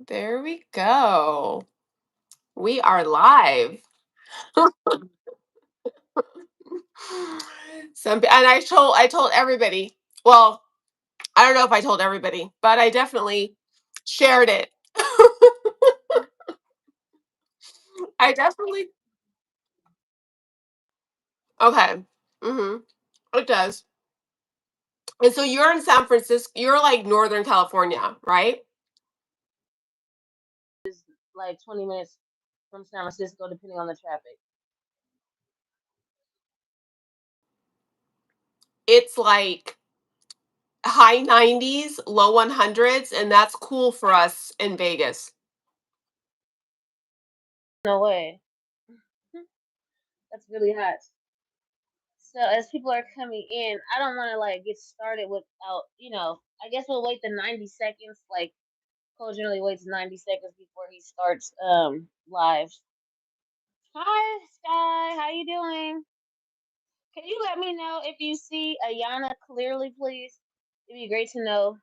There we go. We are live. And I told everybody. Well, I don't know if I told everybody, but I definitely shared it. I definitely okay. Mhm. It does. And so you're in San Francisco. You're like Northern California, right? Like 20 minutes from San Francisco, depending on the traffic. It's like high 90s, low 100s, and that's cool for us in Vegas. No way. That's really hot. So as people are coming in, I don't want to like get started without, I guess we'll wait the 90 seconds. Like Cole generally waits 90 seconds before he starts live. Hi, Sky. How you doing? Can you let me know if you see Ayana clearly, please? It'd be great to know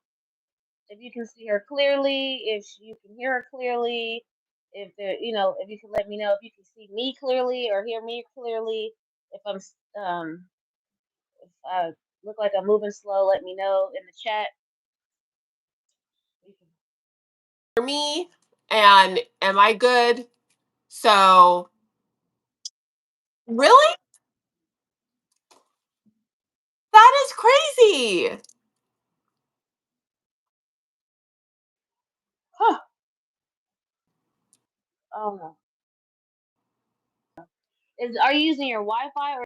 if you can see her clearly, if you can hear her clearly, if you can let me know if you can see me clearly or hear me clearly. If if I look like I'm moving slow, let me know in the chat. For me, and am I good? So, really? That is crazy. Huh. Oh no. Are you using your Wi-Fi or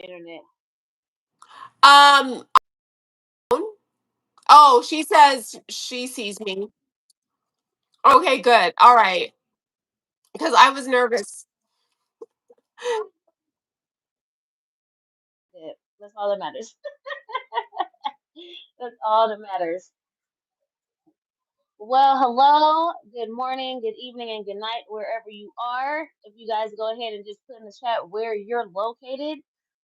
internet? Um, oh, she says she sees me. Okay, good. All right. Because I was nervous. Yeah, that's all that matters. That's all that matters. Well, hello, good morning, good evening, and good night, wherever you are. If you guys go ahead and just put in the chat where you're located.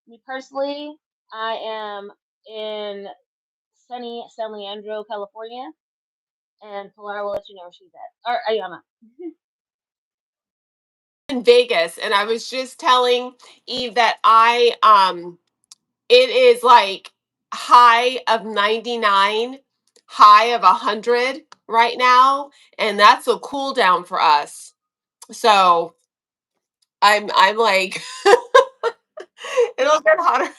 Me personally, I am in sunny San Leandro, California, and Pilar will let you know where she's at. Or Ayana. In Vegas, and I was just telling Eve that it is like high of 99, high of 100 right now, and that's a cool down for us. So, I'm like it'll get hotter.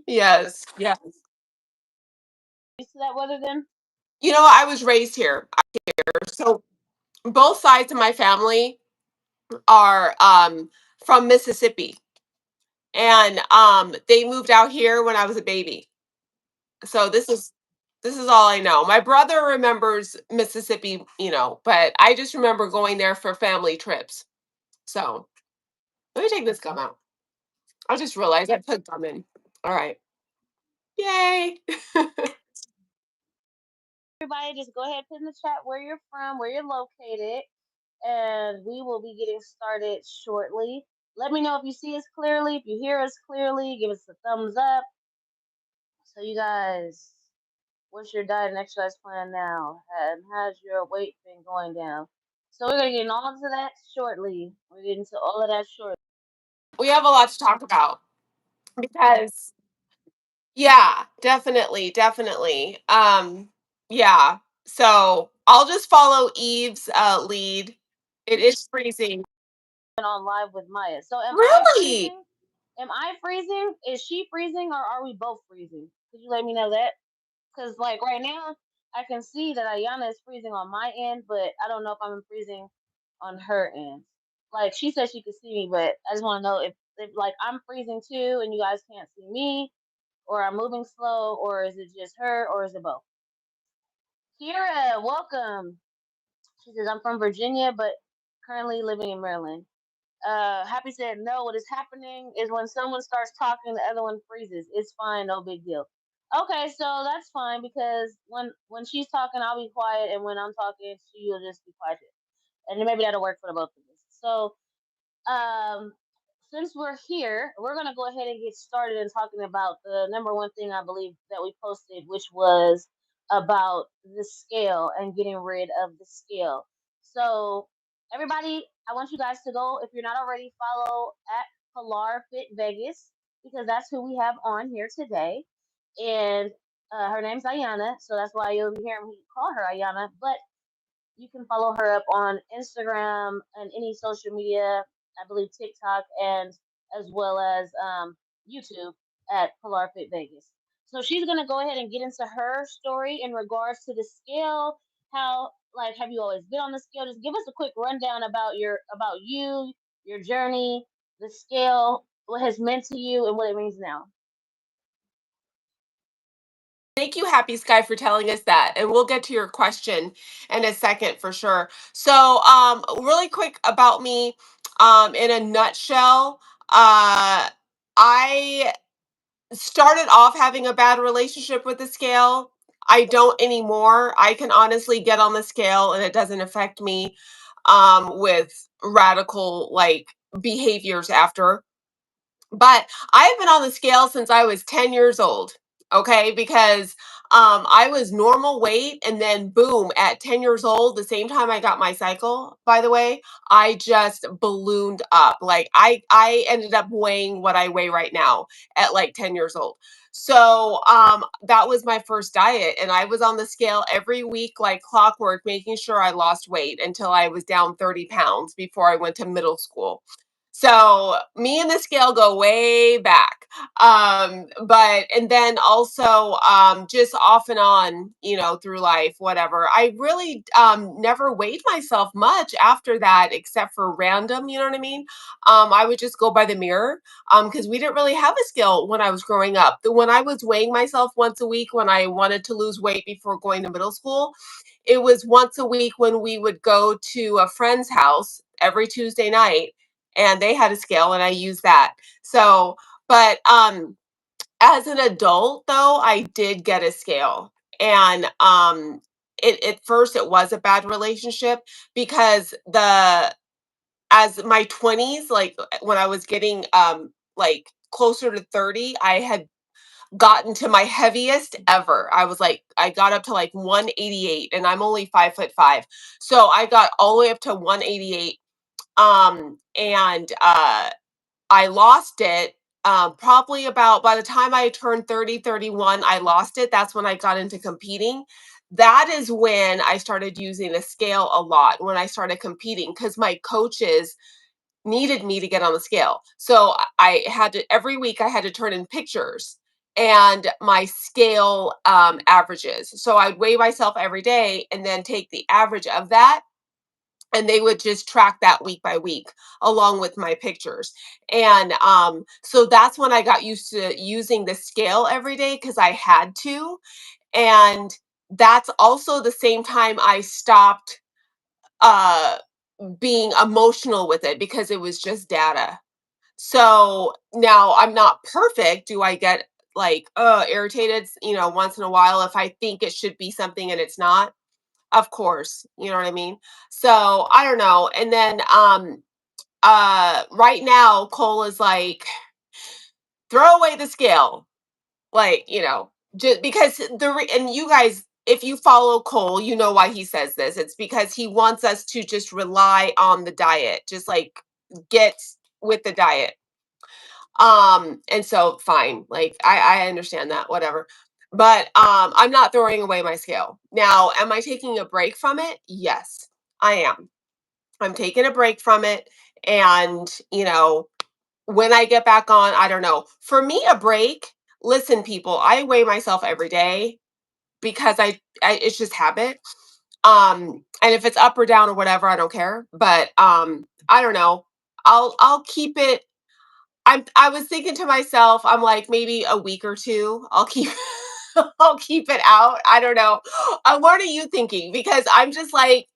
Yes, yes. Used to that weather then? I was raised here. So both sides of my family are from Mississippi, and they moved out here when I was a baby. So this is all I know. My brother remembers Mississippi, but I just remember going there for family trips. So let me take this gum out. I just realized I put gum in. All right. Yay. Everybody, just go ahead, put in the chat where you're from, where you're located, and we will be getting started shortly. Let me know if you see us clearly, if you hear us clearly, give us a thumbs up. So, you guys, what's your diet and exercise plan now? And how's your weight been going down? So, we're going to get on to that shortly. We're getting to all of that shortly. We have a lot to talk about because yeah, definitely, definitely. Yeah. So I'll just follow Eve's lead. It is freezing. On live with Maya. So, am I Really? freezing? Am I freezing? Is she freezing or are we both freezing? Could you let me know that? Because, like, right now, I can see that Ayana is freezing on my end, but I don't know if I'm freezing on her end. Like, she said she could see me, but I just want to know if, like, I'm freezing too and you guys can't see me, or I'm moving slow, or is it just her, or is it both? Kira, welcome. She says, I'm from Virginia, but currently living in Maryland. Happy said, no, what is happening is when someone starts talking, the other one freezes. It's fine, no big deal. Okay, so that's fine because when she's talking, I'll be quiet, and when I'm talking, she will just be quiet. And then maybe that'll work for the both of us. So, um, since we're here, we're gonna go ahead and get started and talking about the number one thing I believe that we posted, which was about the scale and getting rid of the scale. So, everybody, I want you guys to go, if you're not already, follow at Pilar Fit Vegas because that's who we have on here today. And her name's Ayana, so that's why you'll be hearing me call her Ayana. But you can follow her up on Instagram and any social media, I believe TikTok, and as well as YouTube at Pilar Fit Vegas. So she's gonna go ahead and get into her story in regards to the scale. How, like, have you always been on the scale? Just give us a quick rundown about you, your journey, the scale, what has meant to you, and what it means now. Thank you, Happy Sky, for telling us that. And we'll get to your question in a second for sure. So, really quick about me, in a nutshell, I started off having a bad relationship with the scale. I don't anymore. I can honestly get on the scale and it doesn't affect me with radical like behaviors after. But I've been on the scale since I was 10 years old. Okay, because I was normal weight, and then boom, at 10 years old, the same time I got my cycle, by the way, I just ballooned up. Like I ended up weighing what I weigh right now at like 10 years old. So that was my first diet, and I was on the scale every week like clockwork, making sure I lost weight until I was down 30 pounds before I went to middle school. So me and the scale go way back. But and then also just off and on, through life, whatever. I really never weighed myself much after that, except for random, you know what I mean? I would just go by the mirror because we didn't really have a scale when I was growing up. When I was weighing myself once a week when I wanted to lose weight before going to middle school, it was once a week when we would go to a friend's house every Tuesday night, and they had a scale and I used that. So, but as an adult though, I did get a scale. And it at first it was a bad relationship because the as my 20s, like when I was getting like closer to 30, I had gotten to my heaviest ever. I got up to like 188, and I'm only 5'5". So I got all the way up to 188. And I lost it probably about by the time I turned 30, 31, I lost it. That's when I got into competing. That is when I started using the scale a lot, when I started competing, because my coaches needed me to get on the scale. So I had to, every week I had to turn in pictures and my scale averages. So I'd weigh myself every day and then take the average of that, and they would just track that week by week along with my pictures. And so that's when I got used to using the scale every day because I had to. And that's also the same time I stopped uh being emotional with it because it was just data. So now I'm not perfect. Do I get like irritated, once in a while if I think it should be something and it's not? Of course, you know what I mean? So, I don't know, and then, right now, Cole is like, "Throw away the scale." Like, just because and you guys, if you follow Cole, you know why he says this. It's because he wants us to just rely on the diet, just, like, get with the diet. And so fine, like, I understand that, whatever. But, I'm not throwing away my scale. Now, am I taking a break from it? Yes, I am. I'm taking a break from it, and, when I get back on, I don't know. For me, a break, listen, people, I weigh myself every day because I it's just habit. And if it's up or down or whatever, I don't care. But I don't know. I'll keep it. I was thinking to myself, I'm like maybe a week or two. I'll keep I'll keep it out. I don't know. What are you thinking? Because I'm just like,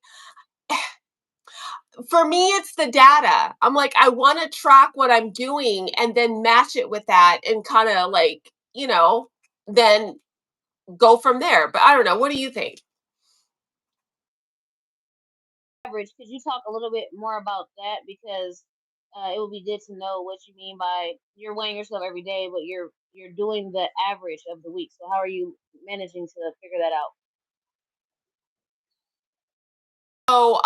for me, it's the data. I'm like, I want to track what I'm doing and then match it with that and kind of like, then go from there. But I don't know. What do you think? Average, could you talk a little bit more about that? Because it would be good to know what you mean by you're weighing yourself every day, but you're doing the average of the week. So how are you managing to figure that out? So,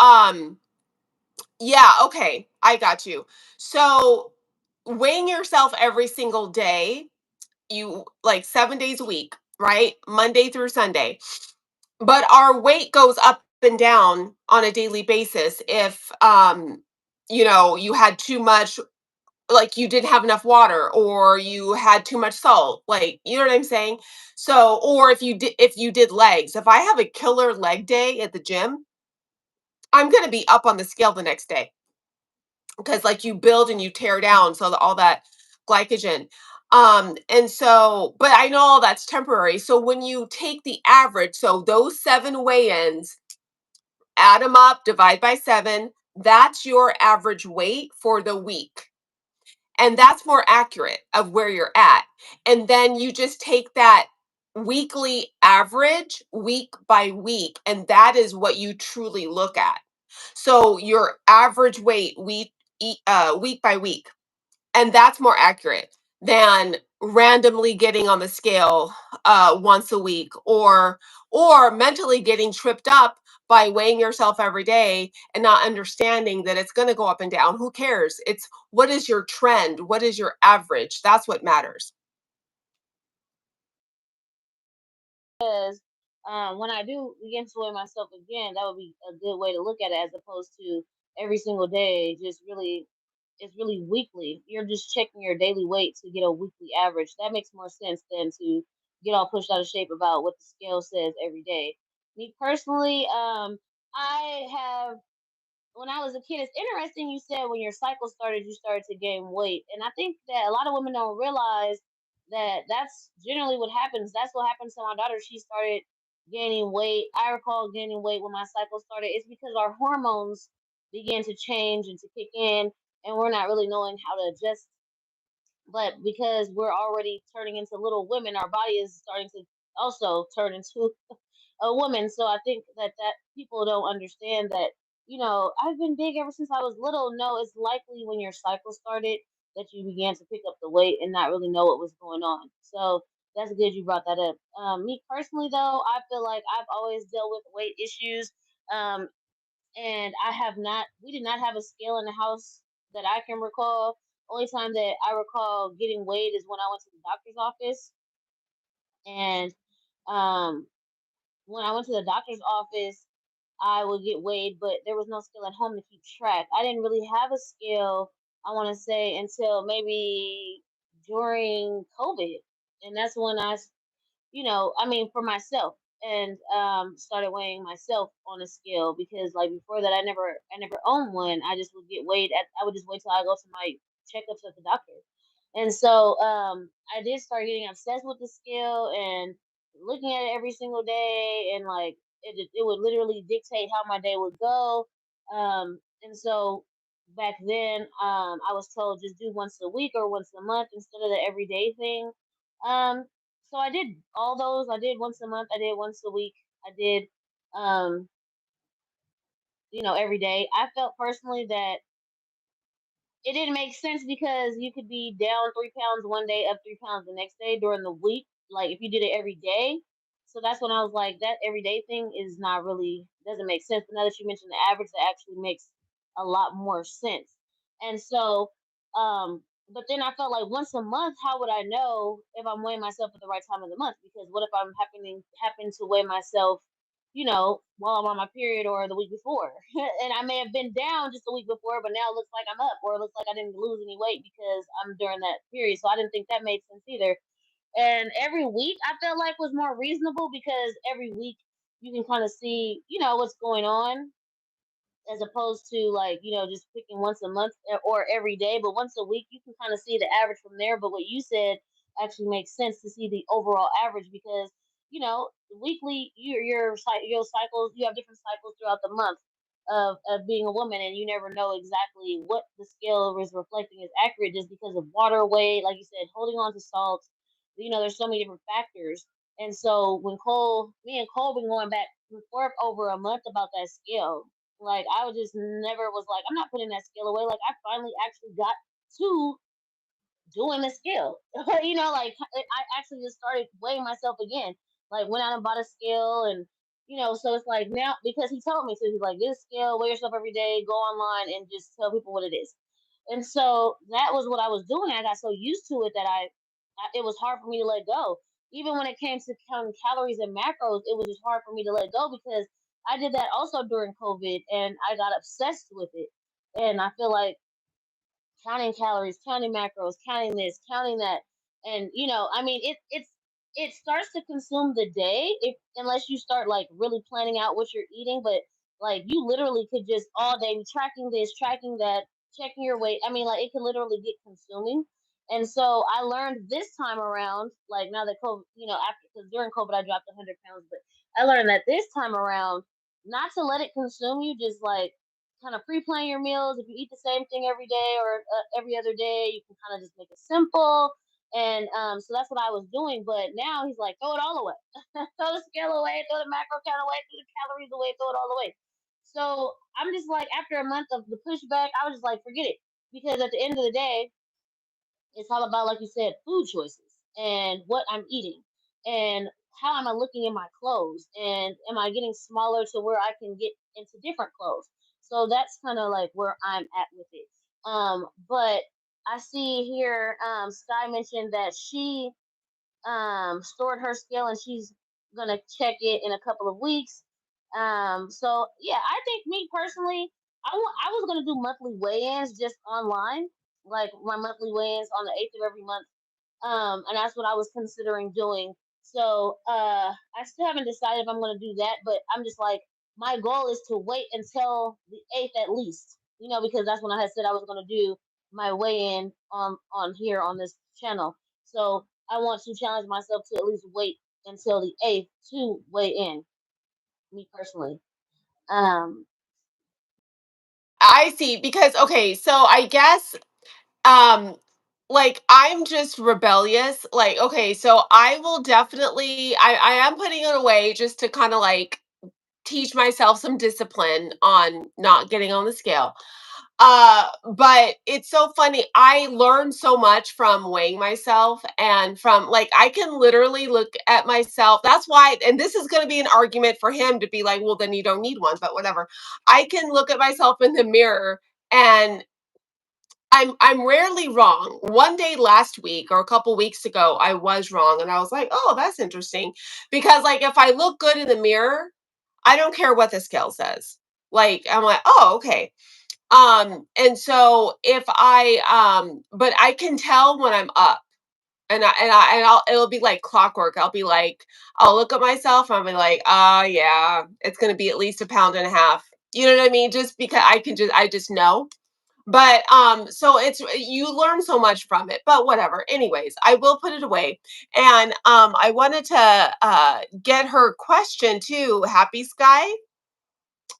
yeah, okay, I got you. So, weighing yourself every single day, you like 7 days a week, right? Monday through Sunday. But our weight goes up and down on a daily basis if you had too much, like you didn't have enough water, or you had too much salt, like, you know what I'm saying? So, or if you did legs, if I have a killer leg day at the gym, I'm going to be up on the scale the next day, because like you build and you tear down, so all that glycogen. And so, but I know all that's temporary. So when you take the average, so those 7 weigh-ins, add them up, divide by 7, that's your average weight for the week. And that's more accurate of where you're at. And then you just take that weekly average week by week, and that is what you truly look at. So your average weight week by week, and that's more accurate than randomly getting on the scale once a week, or mentally getting tripped up by weighing yourself every day and not understanding that it's going to go up and down. Who cares? It's what is your trend, what is your average, that's what matters. Because when I do begin to weigh myself again, that would be a good way to look at it as opposed to every single day. Just really, it's really weekly. You're just checking your daily weight to get a weekly average. That makes more sense than to get all pushed out of shape about what the scale says every day. Me personally, I have when I was a kid, it's interesting you said when your cycle started, you started to gain weight. And I think that a lot of women don't realize that that's generally what happens. That's what happened to my daughter. She started gaining weight. I recall gaining weight when my cycle started. It's because our hormones began to change and to kick in, and we're not really knowing how to adjust. But because we're already turning into little women, our body is starting to also turn into a woman. So I think that people don't understand that, I've been big ever since I was little. No, it's likely when your cycle started that you began to pick up the weight and not really know what was going on. So that's good you brought that up. Me personally, though, I feel like I've always dealt with weight issues. Um, and we did not have a scale in the house that I can recall. Only time that I recall getting weighed is when I went to the doctor's office. And um, when I went to the doctor's office, I would get weighed, but there was no scale at home to keep track. I didn't really have a scale, I want to say, until maybe during COVID. And that's when I mean, for myself, and started weighing myself on a scale because, like, before that, I never owned one. I just would get weighed at. I would just wait till I go to my checkups at the doctor, and so I did start getting obsessed with the scale and looking at it every single day, and like it would literally dictate how my day would go. And so back then, I was told just do once a week or once a month instead of the everyday thing. Um, so I did all those. I did once a month. I did once a week. I did, um, every day. I felt personally that it didn't make sense because you could be down 3 pounds one day, up 3 pounds the next day during the week. Like if you did it every day. So that's when I was like, that everyday thing is not really doesn't make sense. But now that you mentioned the average, that actually makes a lot more sense. And so, but then I felt like once a month, how would I know if I'm weighing myself at the right time of the month? Because what if I'm happen to weigh myself while I'm on my period or the week before. And I may have been down just the week before, but now it looks like I'm up, or it looks like I didn't lose any weight because I'm during that period. So I didn't think that made sense either. And every week I felt like was more reasonable because every week you can kind of see, what's going on as opposed to like just picking once a month or every day, but once a week you can kind of see the average from there. But what you said actually makes sense to see the overall average because weekly your cycles, you have different cycles throughout the month of being a woman, and you never know exactly what the scale is reflecting is accurate just because of water weight, like you said, holding on to salts. There's so many different factors. And so when me and Cole been going back and forth over a month about that scale, Like I was just never was like, I'm not putting that scale away. Like I finally actually got to doing the scale. Like I actually just started weighing myself again. Like went out and bought a scale, and so it's like now because he told me to. He's like, get a scale, weigh yourself every day, go online, and just tell people what it is. And so that was what I was doing. I got so used to it that it was hard for me to let go. Even when it came to counting calories and macros, it was just hard for me to let go because I did that also during COVID, and I got obsessed with it. And I feel like counting calories, counting macros, counting this, counting that, and I mean, it starts to consume the day if unless you start like really planning out what you're eating. But like you literally could just all day be tracking this, tracking that, checking your weight. I mean, like it could literally get consuming. And so I learned this time around, like now that COVID, after because during COVID I dropped 100 pounds, but I learned that this time around not to let it consume you, just like kind of pre-plan your meals. If you eat the same thing every day or every other day, you can kind of just make it simple. And so that's what I was doing. But now he's like, throw it all away, throw the scale away, throw the macro count away, throw the calories away, throw it all away. So I'm just like, after a month of the pushback, I was just like, forget it, because at the end of the day, it's all about, like you said, food choices and what I'm eating and how am I looking in my clothes and am I getting smaller to where I can get into different clothes. So that's kind of like where I'm at with it. But I see here Sky mentioned that she stored her scale and she's gonna check it in a couple of weeks. So yeah, I think me personally, I was gonna do monthly weigh-ins just online, like my monthly weigh-ins on the 8th of every month. And that's what I was considering doing. So I still haven't decided if I'm gonna do that, but I'm just like my goal is to wait until the 8th at least, because that's when I had said I was gonna do my weigh-in on here on this channel. So I want to challenge myself to at least wait until the 8th to weigh in, me personally. Um, I see, because okay, so I guess um like I'm just rebellious. Like, okay, so I will definitely I am putting it away just to kind of like teach myself some discipline on not getting on the scale. But it's so funny. I learned so much from weighing myself and from like I can literally look at myself. That's why, and this is going to be an argument for him to be like, well, then you don't need one, but whatever. I can look at myself in the mirror and I'm rarely wrong. One day last week or a couple weeks ago, I was wrong and I was like, "Oh, that's interesting." Because like if I look good in the mirror, I don't care what the scale says. Like I'm like, "Oh, okay." And so if but I can tell when I'm up. And it'll be like clockwork. I'll look at myself and I'll be like, yeah, it's gonna be at least a pound and a half. You know what I mean? Just because I just know. But so it's you learn so much from it. But whatever. Anyways, I will put it away. And I wanted to get her question too. Happy Sky.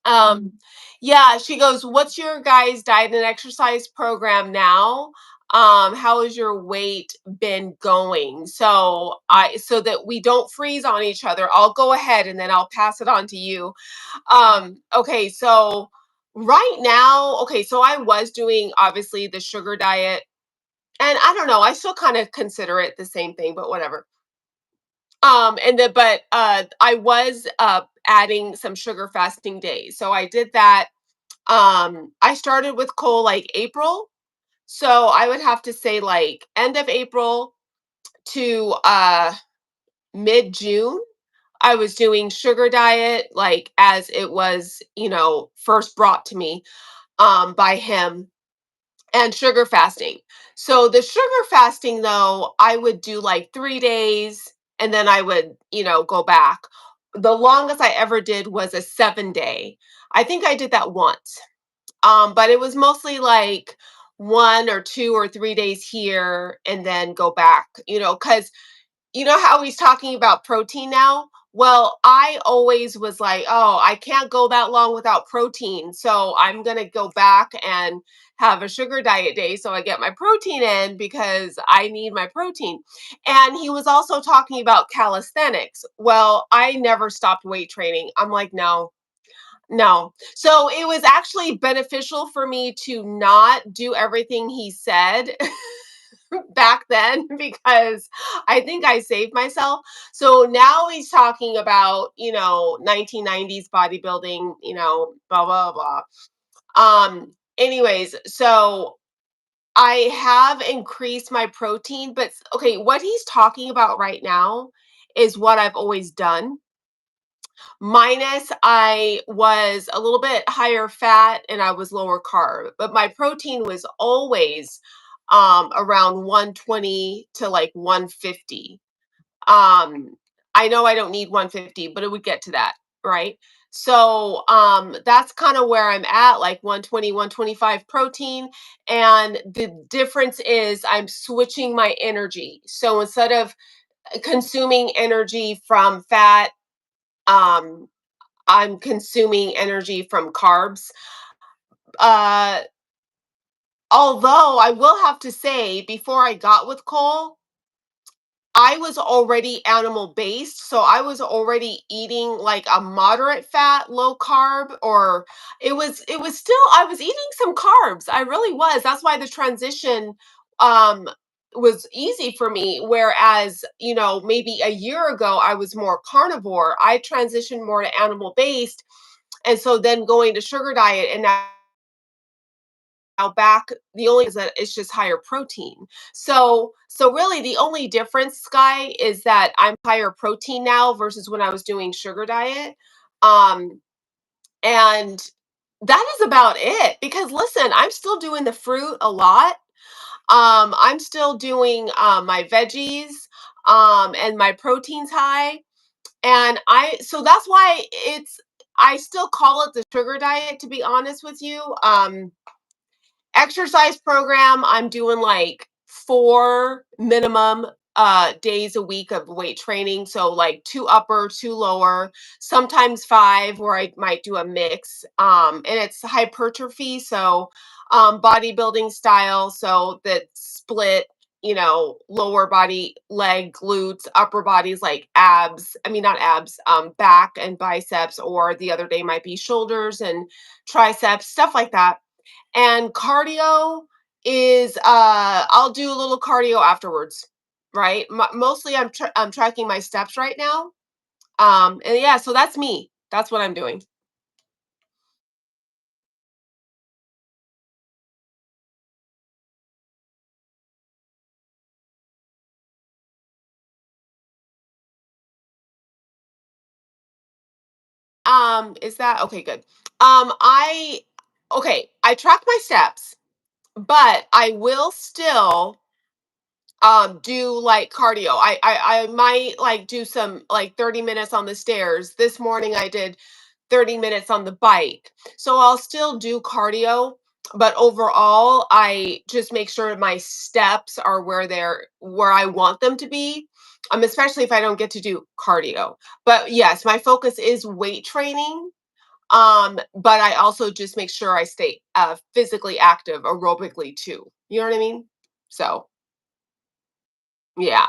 Um, yeah, she goes, "What's your guys' diet and exercise program now? How has your weight been going?" So that we don't freeze on each other, I'll go ahead and then I'll pass it on to you. Okay, so right now, okay, so I was doing obviously the sugar diet, and I don't know, I still kind of consider it the same thing, but whatever. And then but I was adding some sugar fasting days. So I did that. I started with coal like April. So I would have to say like end of April to mid June. I was doing sugar diet like as it was, first brought to me by him, and sugar fasting. So the sugar fasting though, I would do like 3 days and then I would, go back. The longest I ever did was a 7 day. I think I did that once. But it was mostly like 1 or 2 or 3 days here and then go back, because you know how he's talking about protein now? Well, I always was like, oh, I can't go that long without protein. So I'm going to go back and have a sugar diet day so I get my protein in because I need my protein. And he was also talking about calisthenics. Well, I never stopped weight training. I'm like, no, No. So it was actually beneficial for me to not do everything he said back then because I think I saved myself. So now he's talking about, 1990s bodybuilding, blah blah blah. Anyways, so I have increased my protein, but okay, what he's talking about right now is what I've always done. Minus, I was a little bit higher fat and I was lower carb, but my protein was always around 120 to like 150. Um, I know I don't need 150, but it would get to that, right? So that's kind of where I'm at, like 120, 125 protein. And the difference is I'm switching my energy. So instead of consuming energy from fat, um, I'm consuming energy from carbs. Uh, Although I will have to say, before I got with Cole, I was already animal based, so I was already eating like a moderate fat, low carb, or it was still I was eating some carbs. I really was. That's why the transition um was easy for me. Whereas, maybe a year ago I was more carnivore. I transitioned more to animal based. And so then going to sugar diet and now back, the only is that it's just higher protein. So really the only difference, Sky, is that I'm higher protein now versus when I was doing sugar diet. Um and that is about it, because listen, I'm still doing the fruit a lot. I'm still doing my veggies, and my protein's high. And so that's why I still call it the sugar diet, to be honest with you. Exercise program, I'm doing like 4 minimum days a week of weight training. So like 2 upper, 2 lower, sometimes 5 where I might do a mix. And it's hypertrophy, so bodybuilding style, so that split, lower body, leg, glutes, upper bodies like abs. I mean, not abs, back and biceps, or the other day might be shoulders and triceps, stuff like that. And cardio is I'll do a little cardio afterwards, right? Mostly I'm tracking my steps right now. And yeah, so that's me. That's what I'm doing. Is that okay, good. I Okay, I track my steps, but I will still do like cardio. I might like do some like 30 minutes on the stairs. This morning I did 30 minutes on the bike. So I'll still do cardio, but overall I just make sure my steps are where I want them to be. Especially if I don't get to do cardio. But yes, my focus is weight training. But I also just make sure I stay physically active aerobically too. You know what I mean? So, yeah.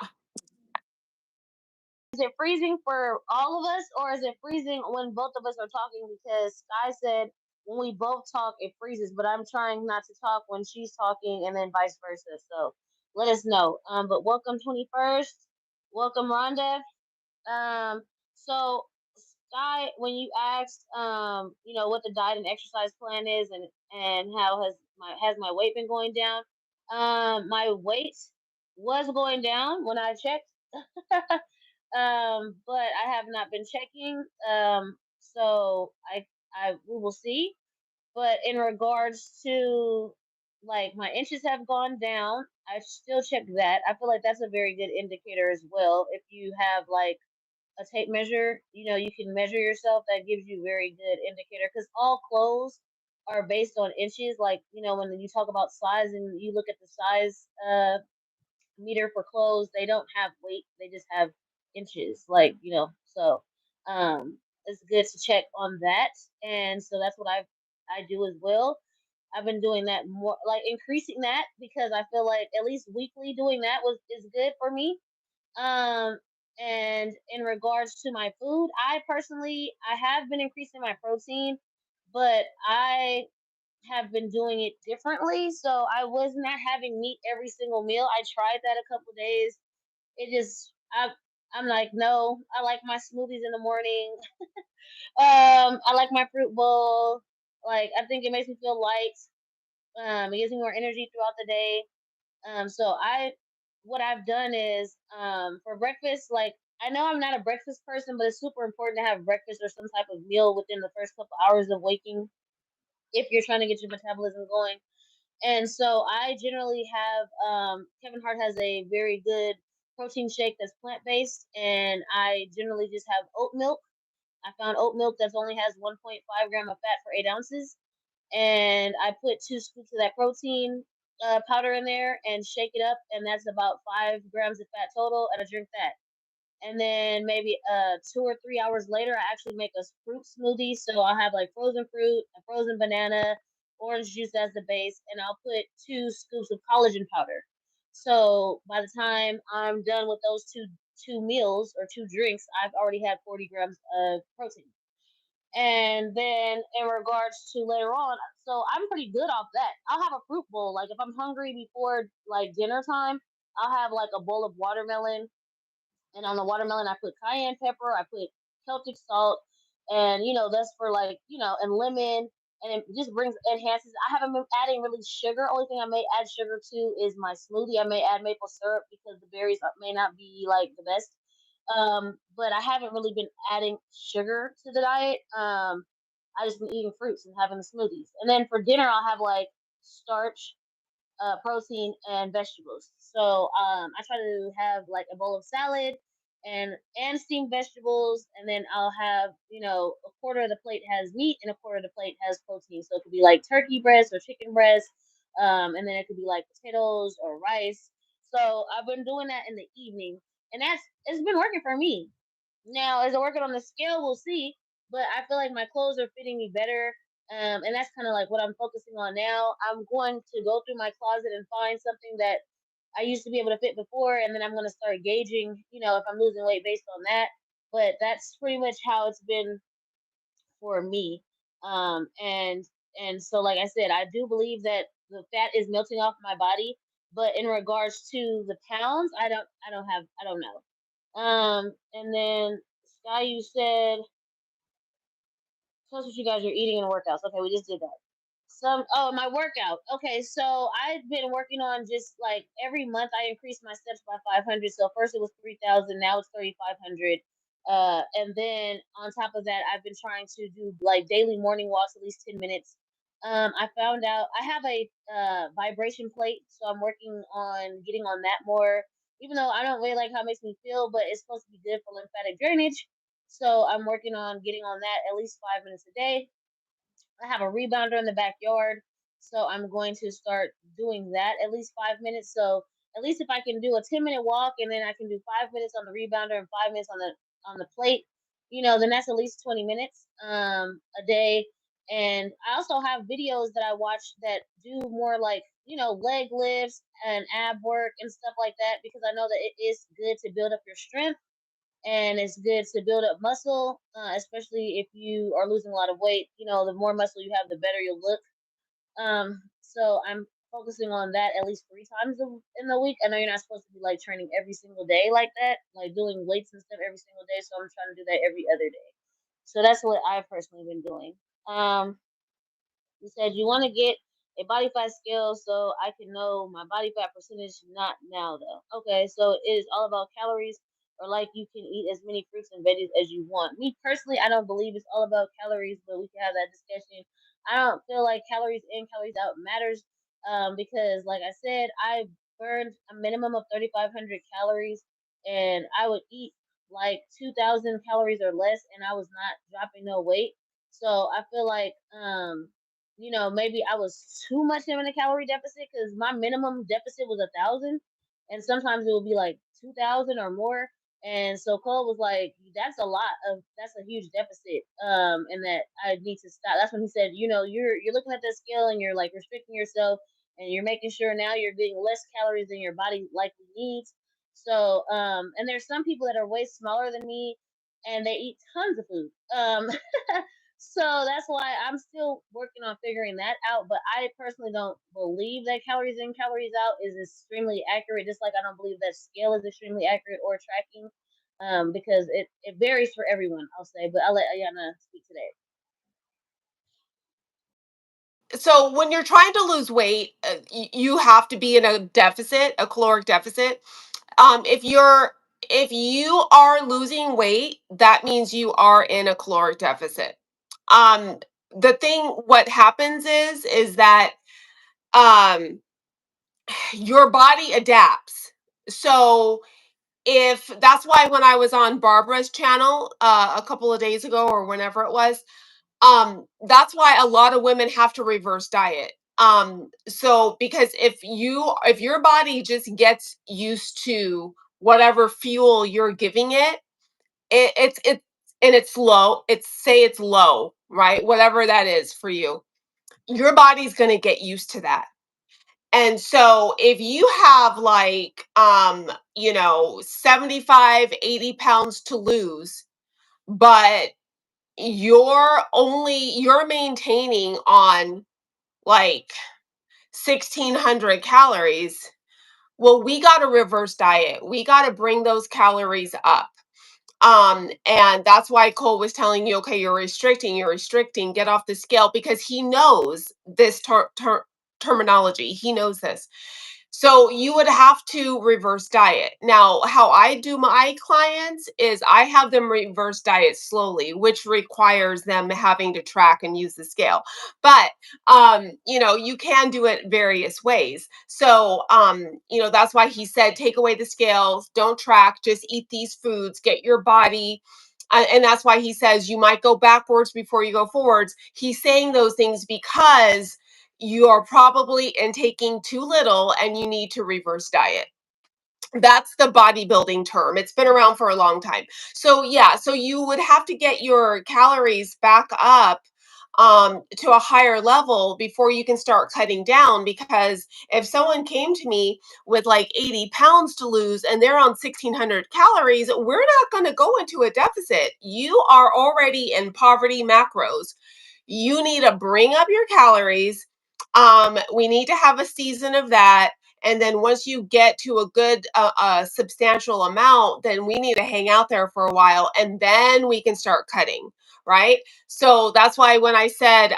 Is it freezing for all of us, or is it freezing when both of us are talking? Because Sky said when we both talk, it freezes, but I'm trying not to talk when she's talking, and then vice versa. So let us know. But welcome 21st. Welcome Rhonda. Um, so Sky, when you asked, what the diet and exercise plan is, and how has my weight been going down? My weight was going down when I checked. But I have not been checking. So we will see. But in regards to like my inches have gone down, I still check that. I feel like that's a very good indicator as well. If you have like a tape measure, you can measure yourself. That gives you very good indicator, because all clothes are based on inches. Like, when you talk about size and you look at the size meter for clothes, they don't have weight, they just have inches, like, so it's good to check on that. And so that's what I do as well. I've been doing that more, like increasing that, because I feel like at least weekly doing that is good for me. And in regards to my food, I personally I have been increasing my protein, but I have been doing it differently. So I was not having meat every single meal. I tried that a couple days. It just I'm like, no, I like my smoothies in the morning. I like my fruit bowl. Like I think it makes me feel light. It gives me more energy throughout the day. So what I've done is, for breakfast, like I know I'm not a breakfast person, but it's super important to have breakfast or some type of meal within the first couple hours of waking if you're trying to get your metabolism going. And so I generally have, Kevin Hart has a very good protein shake that's plant based, and I generally just have oat milk. I found oat milk that only has 1.5 gram of fat for 8 ounces, and I put 2 scoops of that protein powder in there and shake it up, and that's about 5 grams of fat total, and I drink that. And then maybe 2 or 3 hours later, I actually make a fruit smoothie. So I'll have like frozen fruit, a frozen banana, orange juice as the base, and I'll put 2 scoops of collagen powder. So by the time I'm done with those two meals or two drinks, I've already had 40 grams of protein. And then in regards to later on, so I'm pretty good off that. I'll have a fruit bowl. Like if I'm hungry before like dinner time, I'll have like a bowl of watermelon, and on the watermelon, I put cayenne pepper, I put Celtic salt, and that's for like and lemon, and it just brings enhances. I haven't been adding really sugar. Only thing I may add sugar to is my smoothie. I may add maple syrup because the berries may not be like the best. But I haven't really been adding sugar to the diet. I just been eating fruits and having the smoothies, and then for dinner I'll have like starch, protein, and vegetables. So I try to have like a bowl of salad and steamed vegetables, and then I'll have a quarter of the plate has meat and a quarter of the plate has protein. So it could be like turkey breast or chicken breast, and then it could be like potatoes or rice. So I've been doing that in the evening, and it's been working for me. Now, as I work it on the scale, we'll see. But I feel like my clothes are fitting me better. And that's kind of like what I'm focusing on now. I'm going to go through my closet and find something that I used to be able to fit before, and then I'm going to start gauging, if I'm losing weight based on that. But that's pretty much how it's been for me. And so, like I said, I do believe that the fat is melting off my body. But in regards to the pounds, I don't know. And then Sky, you said, tell us what you guys are eating in workouts. Okay, we just did that. My workout. Okay, so I've been working on just like every month I increase my steps by 500. So first it was 3,000, now it's 3,500. And then on top of that, I've been trying to do like daily morning walks, at least 10 minutes. I found out I have a vibration plate, so I'm working on getting on that more. Even though I don't really like how it makes me feel, but it's supposed to be good for lymphatic drainage. So I'm working on getting on that at least 5 minutes a day. I have a rebounder in the backyard, so I'm going to start doing that at least 5 minutes. So at least if I can do a 10-minute walk and then I can do 5 minutes on the rebounder and 5 minutes on the plate, then that's at least 20 minutes a day. And I also have videos that I watch that do more like leg lifts and ab work and stuff like that because I know that it is good to build up your strength and it's good to build up muscle, especially if you are losing a lot of weight. The more muscle you have, the better you'll look. So I'm focusing on that at least 3 times in the week. I know you're not supposed to be like training every single day like that, like doing weights and stuff every single day. So I'm trying to do that every other day. So that's what I've personally been doing. You said you want to get a body fat scale so I can know my body fat percentage. Not now, though. Okay, so it is all about calories, or like you can eat as many fruits and veggies as you want. Me personally, I don't believe it's all about calories, but we can have that discussion. I don't feel like calories in, calories out matters, because, like I said, I burned a minimum of 3,500 calories, and I would eat like 2,000 calories or less, and I was not dropping no weight. So I feel like maybe I was too much in a calorie deficit because my minimum deficit was 1,000, and sometimes it would be like 2,000 or more. And so Cole was like, that's a huge deficit, and that I need to stop. That's when he said, you're looking at the scale and you're like restricting yourself, and you're making sure now you're getting less calories than your body likely needs. So, and there's some people that are way smaller than me, and they eat tons of food. So that's why I'm still working on figuring that out. But I personally don't believe that calories in, calories out is extremely accurate. Just like I don't believe that scale is extremely accurate or tracking, because it varies for everyone. I'll say, but I'll let Ayana speak to that. So when you're trying to lose weight, you have to be in a deficit, a caloric deficit. If you are losing weight, that means you are in a caloric deficit. Um, the thing, what happens is that um, your body adapts. So if that's why when I was on Barbara's channel a couple of days ago or whenever it was, that's why a lot of women have to reverse diet. So because if your body just gets used to whatever fuel you're giving it, it's and it's low, it's say it's low, right? Whatever that is for you, your body's going to get used to that. And so if you have like 75, 80 pounds to lose, but you're maintaining on like 1600 calories, well, we got to reverse diet. We got to bring those calories up. And that's why Cole was telling you, okay, you're restricting, get off the scale, because he knows this terminology. He knows this. So you would have to reverse diet. Now, how I do my clients is I have them reverse diet slowly, which requires them having to track and use the scale. But you can do it various ways. So that's why he said take away the scales, don't track, just eat these foods, get your body and that's why he says you might go backwards before you go forwards. He's saying those things because you are probably intaking too little and you need to reverse diet. That's the bodybuilding term. It's been around for a long time. So yeah, so you would have to get your calories back up to a higher level before you can start cutting down. Because if someone came to me with like 80 pounds to lose and they're on 1600 calories, we're not going to go into a deficit. You are already in poverty macros. You need to bring up your calories. We need to have a season of that, and then once you get to a good substantial amount, then we need to hang out there for a while and then we can start cutting, right? So that's why when I said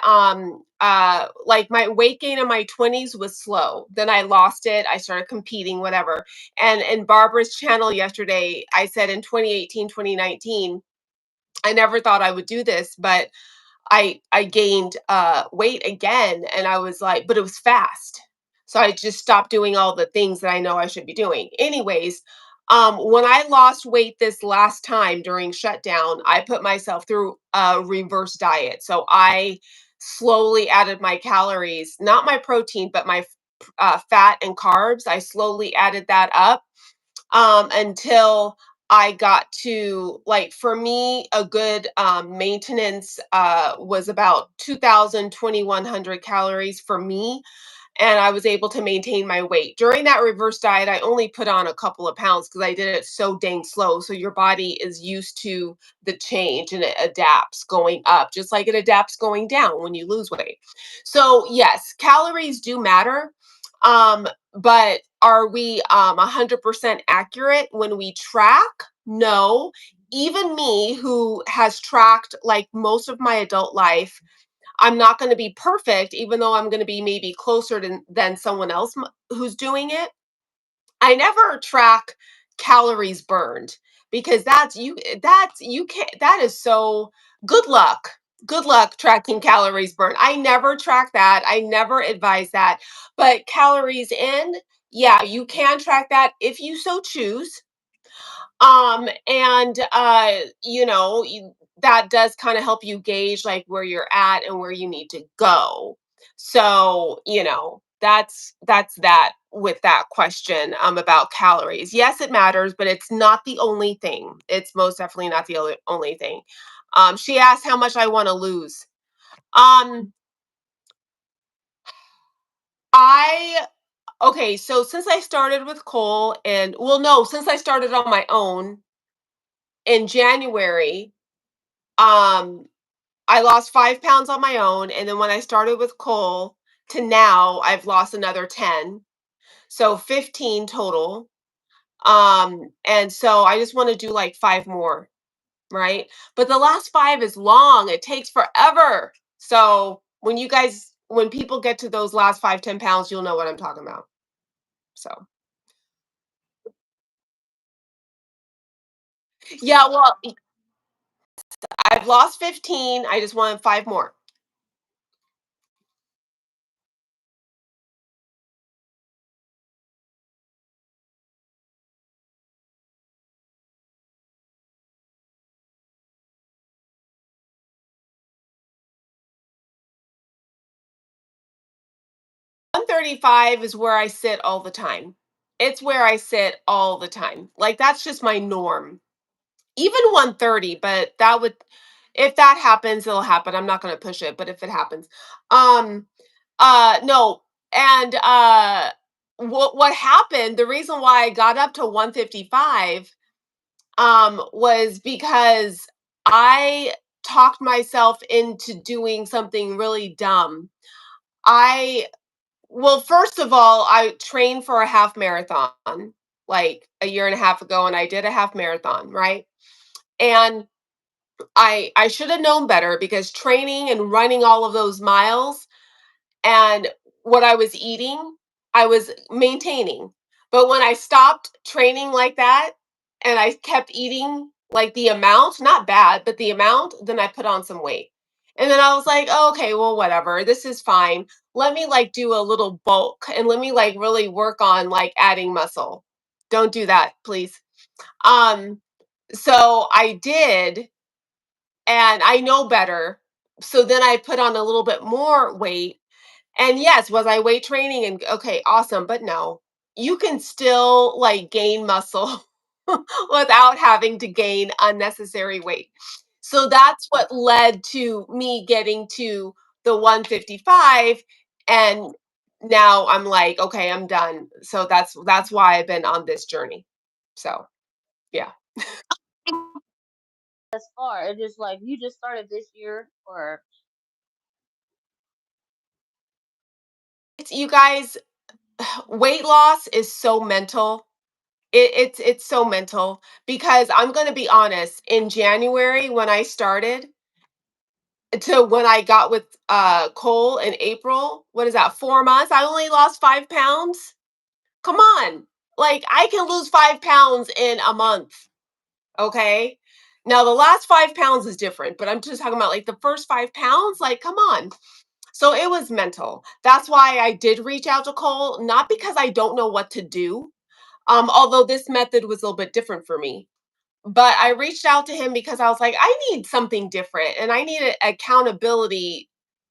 like my weight gain in my 20s was slow, then I lost it, I started competing, whatever. And in Barbara's channel yesterday, I said in 2018, 2019, I never thought I would do this, but I gained weight again, and I was like, but it was fast. So I just stopped doing all the things that I know I should be doing. Anyways, when I lost weight this last time during shutdown, I put myself through a reverse diet. So I slowly added my calories, not my protein, but my fat and carbs. I slowly added that up until I got to, like, for me, a good maintenance was about 2000, 2100 calories for me. And I was able to maintain my weight. During that reverse diet, I only put on a couple of pounds because I did it so dang slow. So your body is used to the change and it adapts going up, just like it adapts going down when you lose weight. So, yes, calories do matter. But are we 100% accurate when we track? No. Even me, who has tracked like most of my adult life, I'm not going to be perfect, even though I'm going to be maybe closer than someone else who's doing it. I never track calories burned because you can't, that is so good luck. Good luck tracking calories burned. I never track that. I never advise that. But calories in, yeah, you can track that if you so choose. And that does kind of help you gauge like where you're at and where you need to go. So that's that with that question about calories. Yes, it matters, but it's not the only thing. It's most definitely not the only thing. She asked how much I want to lose. um I Okay, so since I started with Cole and well, no, since I started on my own in January, um, I lost 5 pounds on my own, and then when I started with Cole to now, I've lost another 10, so 15 total. And so I just want to do like 5 more, right? But the last five is long; it takes forever. So when people get to those last 5, 10 pounds, you'll know what I'm talking about. So yeah, well, I've lost 15. I just want 5 more. 135 is where I sit all the time. It's where I sit all the time. Like that's just my norm. Even 130, but that would if that happens, it'll happen. I'm not going to push it, but if it happens. Um no, and what happened, the reason why I got up to 155 was because I talked myself into doing something really dumb. I Well, first of all, I trained for a half marathon like a year and a half ago, and I did a half marathon, right? And I should have known better because training and running all of those miles and what I was eating, I was maintaining. But when I stopped training like that and I kept eating like the amount, not bad, but the amount, then I put on some weight. And then I was like, oh, okay, well, whatever. This is fine. Let me like do a little bulk and let me like really work on like adding muscle. Don't do that, please. Um, so I did, and I know better. So then I put on a little bit more weight, and yes, was I weight training and okay, awesome, but no. You can still like gain muscle without having to gain unnecessary weight. So that's what led to me getting to the 155, and now I'm like, okay, I'm done. So that's why I've been on this journey. So, yeah. As far it's just like you just started this year, or It's you guys, weight loss is so mental. It's so mental because I'm going to be honest, in January when I started to when I got with Cole in April, what is that, 4 months? I only lost 5 pounds. Come on. Like I can lose 5 pounds in a month, okay? Now the last 5 pounds is different, but I'm just talking about like the first 5 pounds, like come on. So it was mental. That's why I did reach out to Cole, not because I don't know what to do. Although this method was a little bit different for me. But I reached out to him because I was like, I need something different and I need accountability.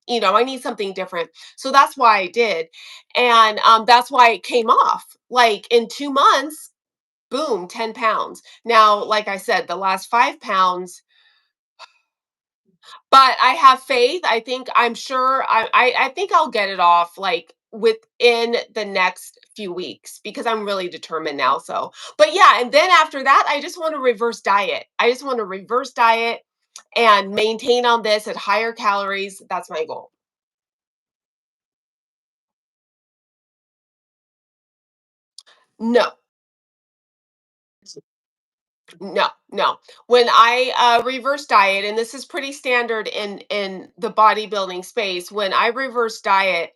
I need something different. So that's why I did. And that's why it came off. Like in 2 months, boom, 10 pounds. Now, like I said, the last 5 pounds, but I have faith. I'm sure I think I'll get it off like within the next few weeks because I'm really determined now. So, but yeah, and then after that, I just want to reverse diet. I just want to reverse diet and maintain on this at higher calories. That's my goal. No, no, no. When I reverse diet, and this is pretty standard in the bodybuilding space, when I reverse diet,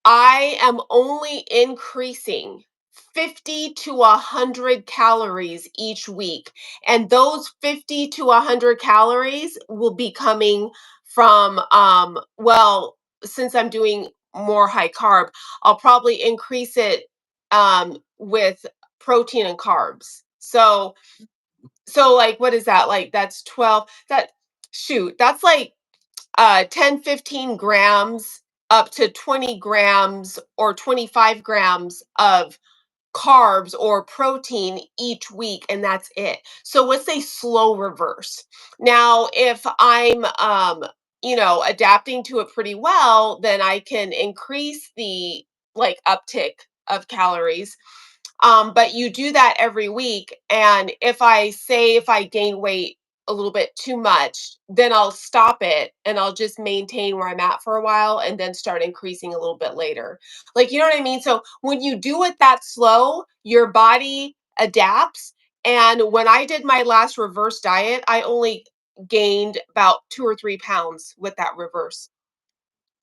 I am only increasing 50 to 100 calories each week. And those 50 to 100 calories will be coming from, well, since I'm doing more high carb, I'll probably increase it with protein and carbs. So like, what is that? Like, that's 12, that's like 10, 15 grams up to 20 grams or 25 grams of carbs or protein each week, and that's it. So let's say slow reverse. Now if I'm adapting to it pretty well, then I can increase the like uptick of calories. But you do that every week. And if I gain weight a little bit too much, then I'll stop it and I'll just maintain where I'm at for a while and then start increasing a little bit later. Like, you know what I mean? So when you do it that slow, your body adapts. And when I did my last reverse diet, I only gained about 2 or 3 pounds with that reverse.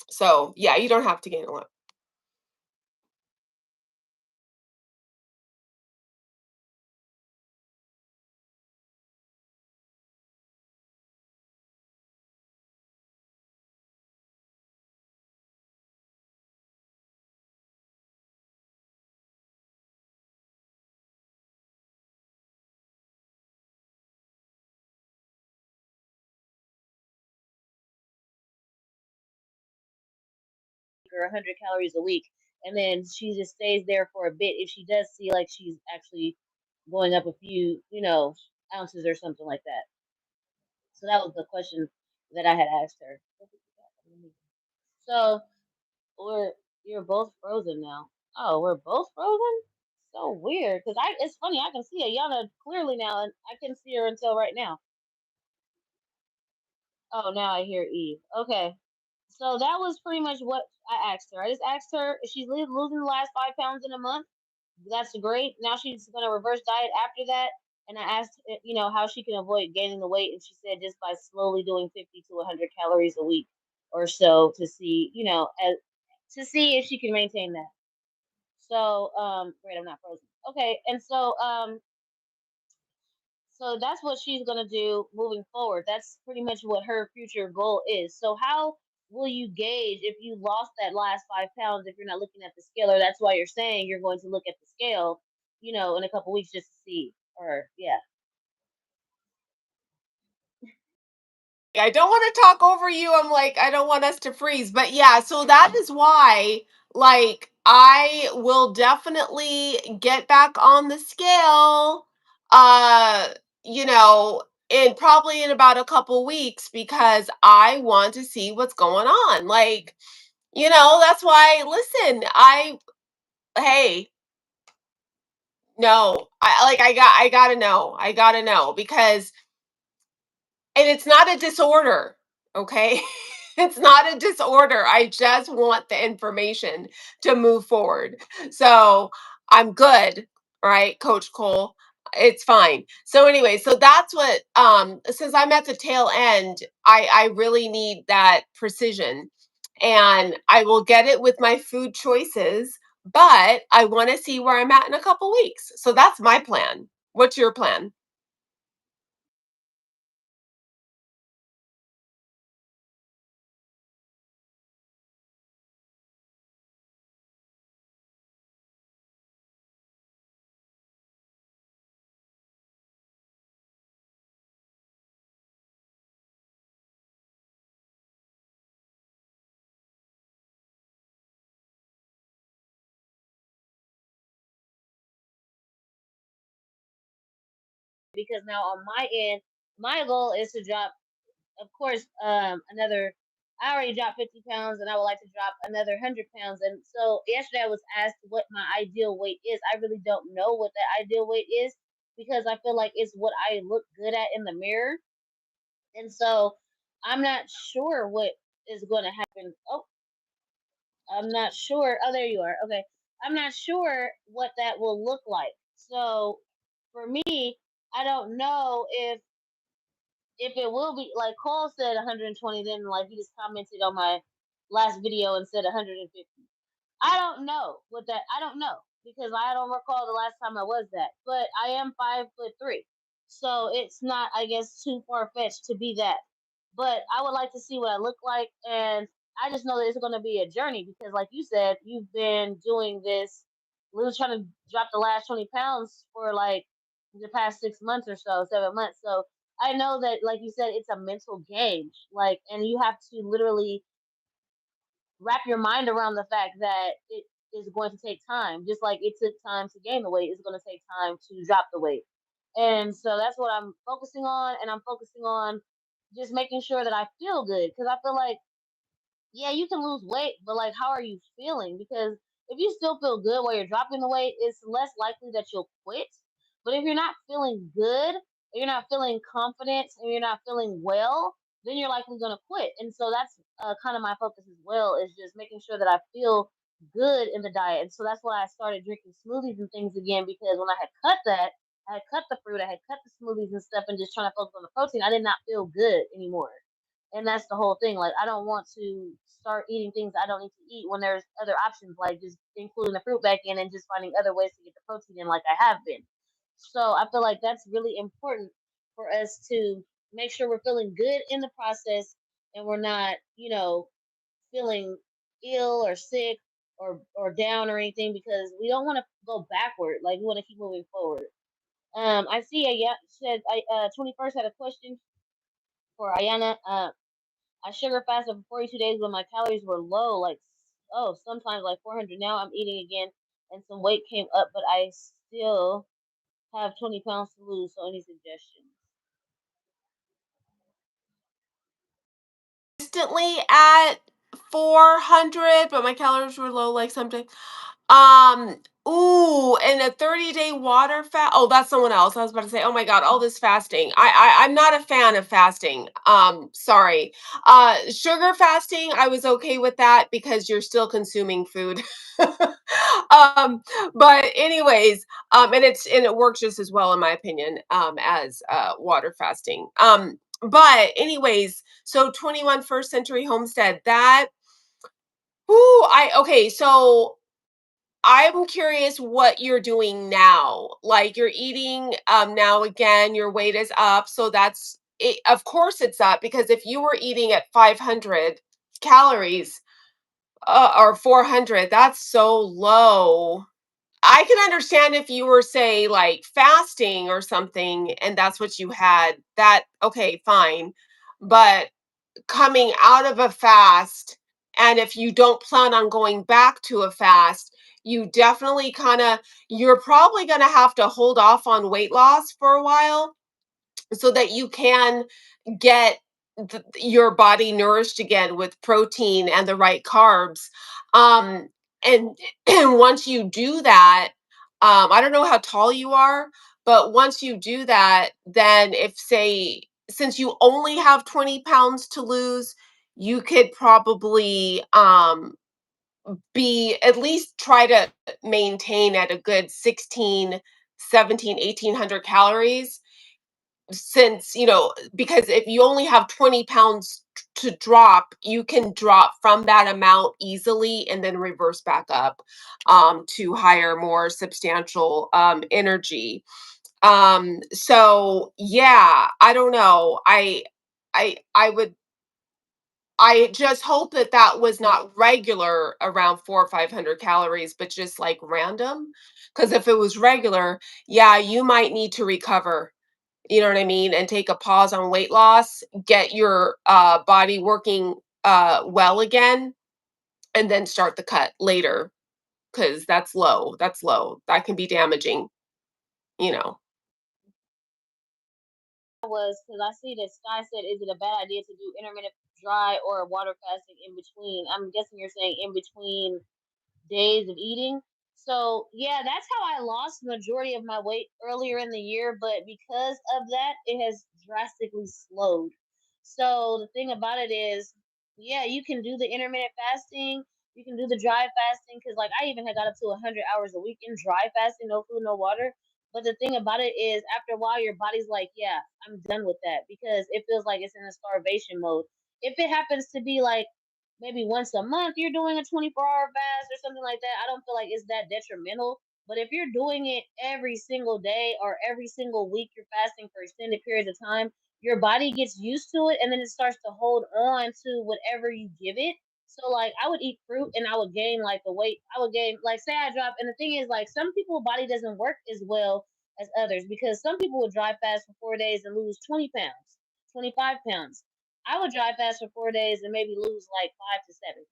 So yeah, you don't have to gain a lot. Or 100 calories a week, and then she just stays there for a bit if she does see like she's actually going up a few, ounces or something like that. So that was the question that I had asked her. So we're you're both frozen now. Oh, we're both frozen. So weird, because it's funny. I can see Ayana clearly now, and I couldn't see her until right now. Oh, now I hear Eve. Okay, so that was pretty much what I asked her. I just asked her if she's losing the last 5 pounds in a month. That's great. Now she's going to reverse diet after that. And I asked, how she can avoid gaining the weight, and she said just by slowly doing 50 to 100 calories a week or so to see, to see if she can maintain that. So, great, I'm not frozen. Okay, and so that's what she's going to do moving forward. That's pretty much what her future goal is. So how will you gauge if you lost that last 5 pounds if you're not looking at the scale? Or that's why you're saying you're going to look at the scale, in a couple weeks just to see. Or yeah. I don't want to talk over you. I'm like, I don't want us to freeze. But yeah, so that is why, like, I will definitely get back on the scale, uh, you know, probably in about a couple weeks because I want to see what's going on. Like, that's why, listen, hey, no, I gotta know because and it's not a disorder, okay? It's not a disorder. I just want the information to move forward. So I'm good, right, Coach Cole? It's fine. So anyway, so that's what since I'm at the tail end, I really need that precision. And I will get it with my food choices, but I want to see where I'm at in a couple weeks. So that's my plan. What's your plan? Because now on my end, my goal is to drop, of course, another. I already dropped 50 pounds, and I would like to drop another 100 pounds. And so yesterday I was asked what my ideal weight is. I really don't know what that ideal weight is because I feel like it's what I look good at in the mirror. And so I'm not sure what is going to happen. Oh, I'm not sure. Oh, there you are. Okay. I'm not sure what that will look like. So for me, I don't know if it will be like Cole said 120, then like he just commented on my last video and said 150. I don't know what that. I don't know because I don't recall the last time I was that. But I am 5'3", so it's not, I guess, too far fetched to be that. But I would like to see what I look like, and I just know that it's going to be a journey because, like you said, you've been doing this. We were trying to drop the last 20 pounds for like the past 6 months or so, 7 months. So I know that, like you said, it's a mental game. Like, and you have to literally wrap your mind around the fact that it is going to take time. Just like it took time to gain the weight, it's going to take time to drop the weight. And so that's what I'm focusing on. And I'm focusing on just making sure that I feel good because I feel like, yeah, you can lose weight, but like, how are you feeling? Because if you still feel good while you're dropping the weight, it's less likely that you'll quit. But if you're not feeling good, you're not feeling confident, and you're not feeling well, then you're likely going to quit. And so that's kind of my focus as well, is just making sure that I feel good in the diet. And so that's why I started drinking smoothies and things again, because when I had cut that, I had cut the fruit, I had cut the smoothies and stuff, and just trying to focus on the protein, I did not feel good anymore. And that's the whole thing. Like, I don't want to start eating things I don't need to eat when there's other options, like just including the fruit back in and just finding other ways to get the protein in, like I have been. So I feel like that's really important for us to make sure we're feeling good in the process, and we're not, feeling ill or sick or down or anything, because we don't want to go backward. Like, we want to keep moving forward. I see. Yeah, said I 21st had a question for Ayana. I sugar fasted for 42 days when my calories were low, like, oh, sometimes like 400. Now I'm eating again, and some weight came up, but I still have 20 pounds to lose. So any suggestions? Instantly at 400, but my calories were low like something. Um, ooh, and a 30-day water fast. Oh, that's someone else. I was about to say, oh my God, all this fasting. I'm not a fan of fasting. Sorry. Sugar fasting, I was okay with that because you're still consuming food. um, but anyways, and it works just as well in my opinion, as water fasting. But anyways, so 21 first century homestead, that whoo, I okay, so I'm curious what you're doing now. Like, you're eating now again, your weight is up, so that's it, of course it's up, because if you were eating at 500 calories or 400, that's so low. I can understand if you were, say, like fasting or something and that's what you had. That okay, fine. But coming out of a fast, and if you don't plan on going back to a fast, you definitely kind of, you're probably going to have to hold off on weight loss for a while so that you can get your body nourished again with protein and the right carbs. Um, and, and once you do that, I don't know how tall you are, but once you do that, then if, say, since you only have 20 pounds to lose, you could probably be at least try to maintain at a good 16, 17, 1800 calories, since because if you only have 20 pounds to drop, you can drop from that amount easily and then reverse back up to higher, more substantial energy. So yeah, I don't know. I would, I just hope that that was not regular around 400 or 500 calories, but just like random. Because if it was regular, yeah, you might need to recover, you know what I mean? And take a pause on weight loss, get your body working well again, and then start the cut later, because that's low. That's low. That can be damaging, you know. Was because I see that Sky said, is it a bad idea to do intermittent dry or water fasting in between? I'm guessing you're saying in between days of eating. So yeah, that's how I lost the majority of my weight earlier in the year, but because of that, it has drastically slowed. So the thing about it is, yeah, you can do the intermittent fasting, you can do the dry fasting, because like I even had got up to 100 hours a week in dry fasting, no food, no water. But the thing about it is, after a while, your body's like, yeah, I'm done with that, because it feels like it's in a starvation mode. If it happens to be like maybe once a month you're doing a 24-hour fast or something like that, I don't feel like it's that detrimental. But if you're doing it every single day or every single week, you're fasting for extended periods of time, your body gets used to it, and then it starts to hold on to whatever you give it. So like I would eat fruit and I would gain like the weight. I would gain, like, say I drop, and the thing is, like, some people body doesn't work as well as others, because some people would dry fast for 4 days and lose 20 pounds, 25 pounds. I would dry fast for 4 days and maybe lose like 5 to 7.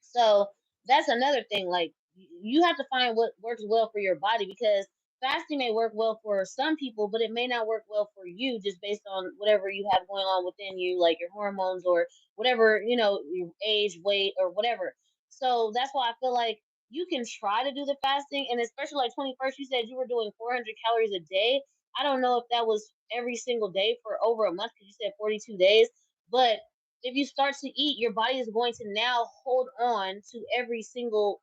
So that's another thing. Like, you have to find what works well for your body, because fasting may work well for some people, but it may not work well for you, just based on whatever you have going on within you, like your hormones or whatever, your age, weight, or whatever. So that's why I feel like you can try to do the fasting, and especially like 21st, you said you were doing 400 calories a day. I don't know if that was every single day for over a month because you said 42 days. But if you start to eat, your body is going to now hold on to every single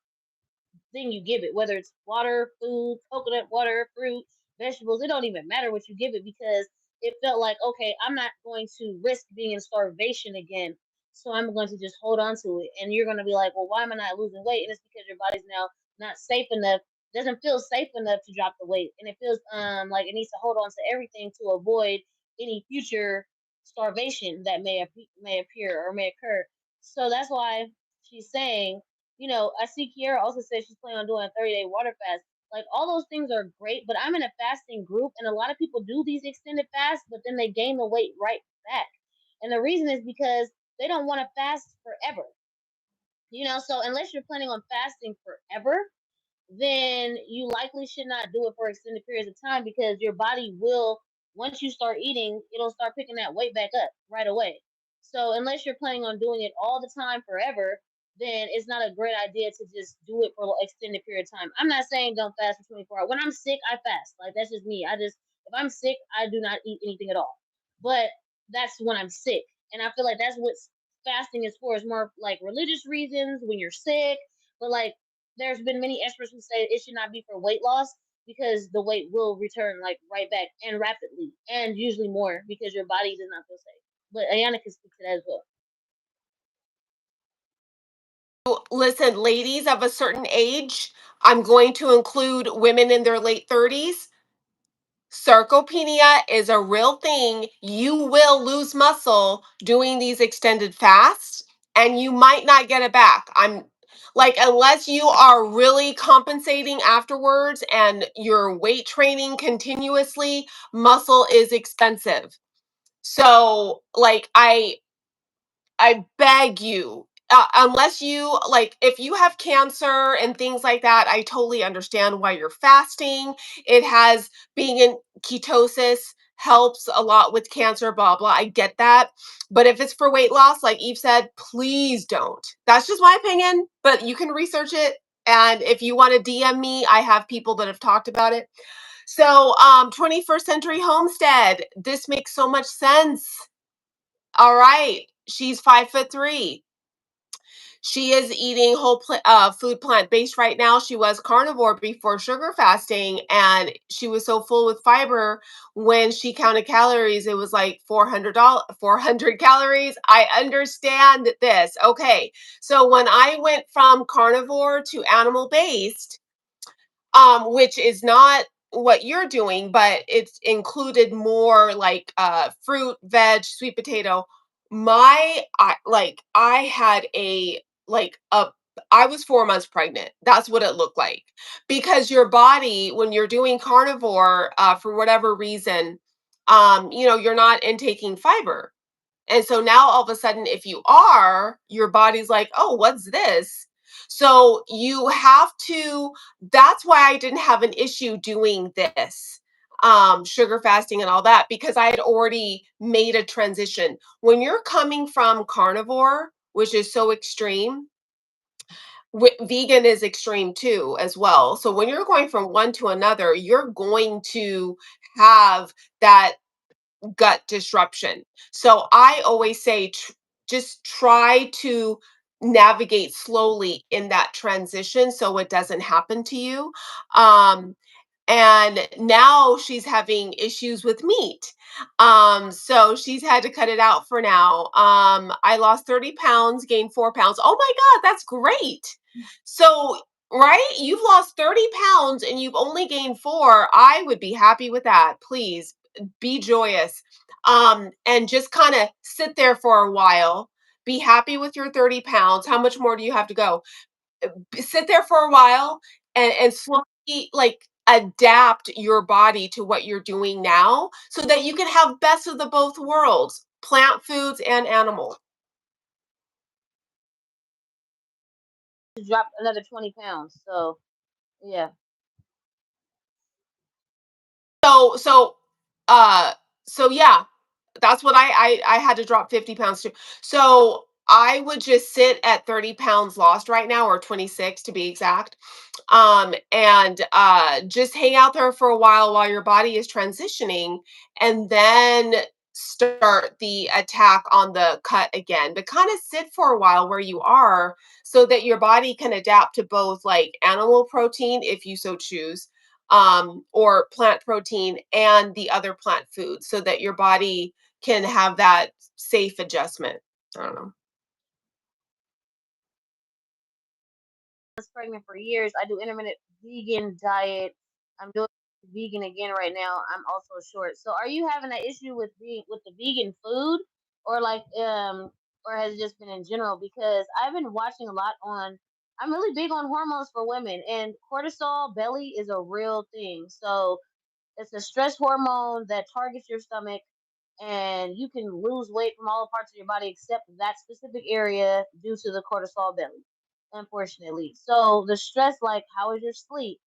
thing you give it, whether it's water, food, coconut water, fruit, vegetables. It don't even matter what you give it because it felt like, okay, I'm not going to risk being in starvation again. So I'm going to just hold on to it. And you're going to be like, well, why am I not losing weight? And it's because your body's now not safe enough, doesn't feel safe enough to drop the weight. And it feels like it needs to hold on to everything to avoid any future starvation that may appear or may occur. So that's why she's saying, I see Kiera also says she's planning on doing a 30-day water fast. Like all those things are great, but I'm in a fasting group, and a lot of people do these extended fasts, but then they gain the weight right back. And the reason is because they don't want to fast forever. So unless you're planning on fasting forever, then you likely should not do it for extended periods of time because your body will, once you start eating, it'll start picking that weight back up right away. So unless you're planning on doing it all the time forever, then it's not a great idea to just do it for an extended period of time. I'm not saying don't fast for 24 hours. When I'm sick, I fast. Like that's just me. If I'm sick, I do not eat anything at all. But that's when I'm sick. And I feel like that's what fasting is for, is more like religious reasons when you're sick. But like there's been many experts who say it should not be for weight loss because the weight will return like right back and rapidly and usually more because your body does not feel safe. But Ayana can speak to that as well. Listen, ladies of a certain age, I'm going to include women in their late 30s. Sarcopenia is a real thing. You will lose muscle doing these extended fasts, and you might not get it back. I'm like, unless you are really compensating afterwards and you're weight training continuously, muscle is expensive. So, like, I beg you, unless you like, if you have cancer and things like that, I totally understand why you're fasting. It has being in ketosis helps a lot with cancer, blah, blah. I get that. But if it's for weight loss, like Eve said, please don't. That's just my opinion, but you can research it. And if you want to DM me, I have people that have talked about it. So, 21st Century Homestead, this makes so much sense. All right. She's 5'3". She is eating food plant based right now. She was carnivore before sugar fasting, and she was so full with fiber. When she counted calories, it was like 400 calories. I understand this. Okay, so when I went from carnivore to animal based, which is not what you're doing, but it's included more like fruit, veg, sweet potato. I had a I was 4 months pregnant. That's what it looked like. Because your body, when you're doing carnivore, for whatever reason, you're not intaking fiber. And so now all of a sudden, if you are, your body's like, oh, what's this? So you have to, that's why I didn't have an issue doing this, sugar fasting and all that, because I had already made a transition. When you're coming from carnivore, which is so extreme, vegan is extreme too, as well. So when you're going from one to another, you're going to have that gut disruption. So I always say just try to navigate slowly in that transition so it doesn't happen to you. Um, and now she's having issues with meat. So she's had to cut it out for now. I lost 30 pounds, gained 4 pounds. Oh my God, that's great. So, right? You've lost 30 pounds and you've only gained four. I would be happy with that. Please be joyous. And just kind of sit there for a while. Be happy with your 30 pounds. How much more do you have to go? Sit there for a while and slowly like adapt your body to what you're doing now so that you can have best of the both worlds, plant foods and animal. To drop another 20 pounds. So yeah. So uh so yeah, that's what I had to drop 50 pounds too. So I would just sit at 30 pounds lost right now, or 26 to be exact. And just hang out there for a while your body is transitioning, and then start the attack on the cut again. But kind of sit for a while where you are, so that your body can adapt to both like animal protein, if you so choose, or plant protein and the other plant foods, so that your body can have that safe adjustment. I don't know. Was pregnant for years. I do intermittent vegan diet. I'm doing vegan again right now. I'm also short. So are you having an issue with being with the vegan food, or like or has it just been in general? Because I've been watching a lot on, I'm really big on hormones for women, and cortisol belly is a real thing. So it's a stress hormone that targets your stomach, and you can lose weight from all parts of your body except that specific area due to the cortisol belly, unfortunately. So the stress, like how is your sleep?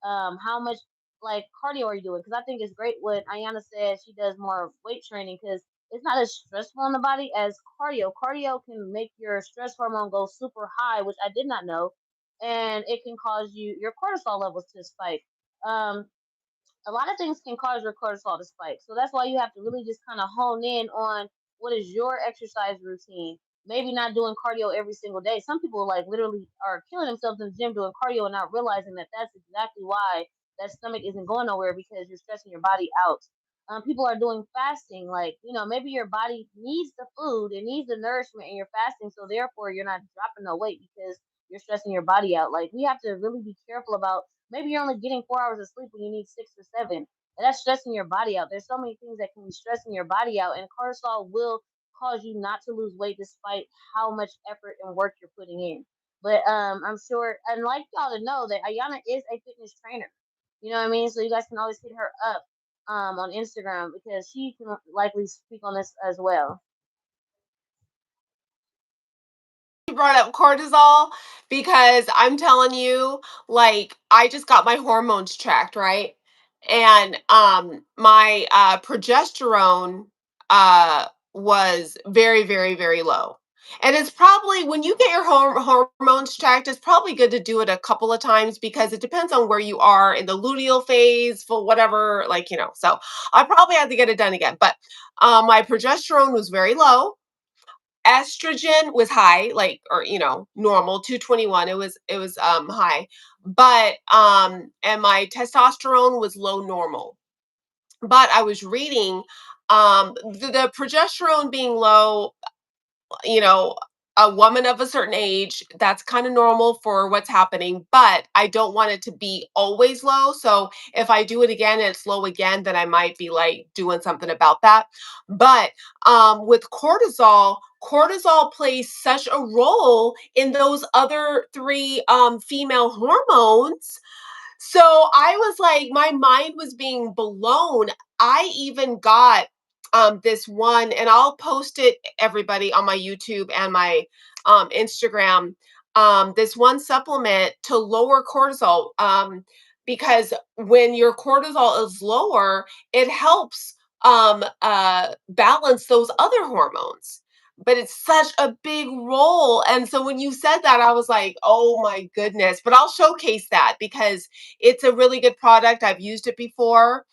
How much like cardio are you doing? Because I think it's great what Ayana said. She does more weight training because it's not as stressful on the body as cardio. Cardio can make your stress hormone go super high, which I did not know, and it can cause your cortisol levels to spike. Um, a lot of things can cause your cortisol to spike. So that's why you have to really just kind of hone in on what is your exercise routine. Maybe not doing cardio every single day. Some people like literally are killing themselves in the gym doing cardio and not realizing that that's exactly why that stomach isn't going nowhere, because you're stressing your body out. People are doing fasting, like maybe your body needs the food, it needs the nourishment, and you're fasting, so therefore you're not dropping no weight because you're stressing your body out. Like we have to really be careful about, maybe you're only getting 4 hours of sleep when you need 6 or 7. And that's stressing your body out. There's so many things that can be stressing your body out, and cortisol will cause you not to lose weight despite how much effort and work you're putting in. But I'm sure, and like y'all to know that Ayana is a fitness trainer. You know what I mean? So you guys can always hit her up on Instagram because she can likely speak on this as well. You brought up cortisol, because I'm telling you, like, I just got my hormones checked, right? And my progesterone was very, very, very low. And it's probably, when you get your hormones checked, it's probably good to do it a couple of times, because it depends on where you are in the luteal phase for whatever, like, So I probably have to get it done again. But my progesterone was very low. Estrogen was high, like, or normal 221. It was high. But and my testosterone was low normal. But I was reading, the progesterone being low, you know, a woman of a certain age, that's kind of normal for what's happening, but I don't want it to be always low. So if I do it again and it's low again, then I might be like doing something about that. But with cortisol, cortisol plays such a role in those other three female hormones. So I was like, my mind was being blown. I even got this one, and I'll post it, everybody, on my YouTube and my Instagram. This one supplement to lower cortisol, because when your cortisol is lower, it helps balance those other hormones. But it's such a big role. And so when you said that, I was like, oh my goodness. But I'll showcase that, because it's a really good product. I've used it before.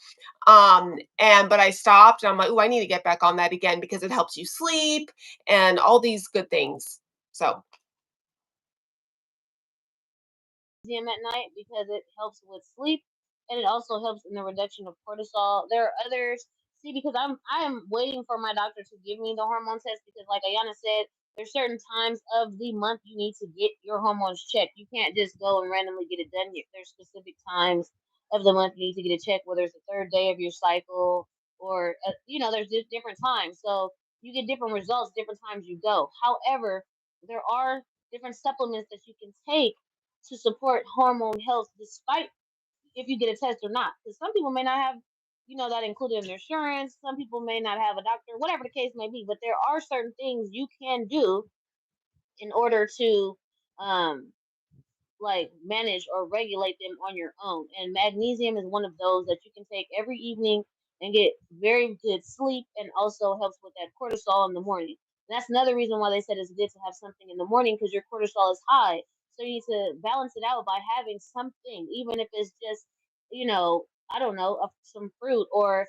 And but I stopped, and I'm like, oh, I need to get back on that again, because it helps you sleep and all these good things. So Gym at night because it helps with sleep, and it also helps in the reduction of cortisol. There are others. See, because I'm waiting for my doctor to give me the hormone test, because like Ayana said, there's certain times of the month you need to get your hormones checked. You can't just go and randomly get it done. There's specific times of the month you need to get it checked, whether it's the third day of your cycle, or there's just different times. So you get different results different times you go. However, there are different supplements that you can take to support hormone health, despite if you get a test or not. Because some people may not have, that included in their insurance. Some people may not have a doctor, whatever the case may be. But there are certain things you can do in order to, um, like manage or regulate them on your own. And magnesium is one of those that you can take every evening and get very good sleep, and also helps with that cortisol in the morning. That's another reason why they said it's good to have something in the morning because your cortisol is high. So you need to balance it out by having something, even if it's just, I don't know, some fruit or,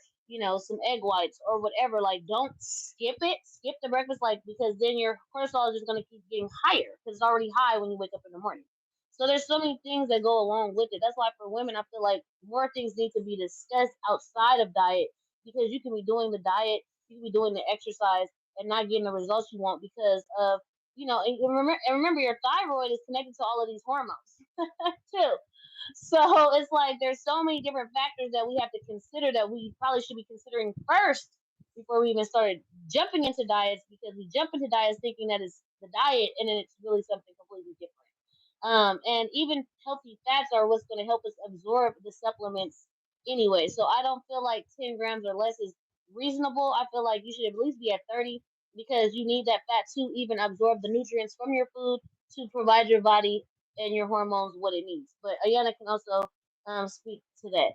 some egg whites or whatever. Like, don't skip it. Skip the breakfast, like, because then your cortisol is just going to keep getting higher because it's already high when you wake up in the morning. So there's so many things that go along with it. That's why for women, I feel like more things need to be discussed outside of diet because you can be doing the diet, you can be doing the exercise, and not getting the results you want because of and remember your thyroid is connected to all of these hormones too. So it's like there's so many different factors that we have to consider that we probably should be considering first before we even started jumping into diets because we jump into diets thinking that it's the diet and then it's really something completely different. And even healthy fats are what's going to help us absorb the supplements anyway. So I don't feel like 10 grams or less is reasonable. I feel like you should at least be at 30 because you need that fat to even absorb the nutrients from your food to provide your body and your hormones what it needs. But Ayana can also speak to that.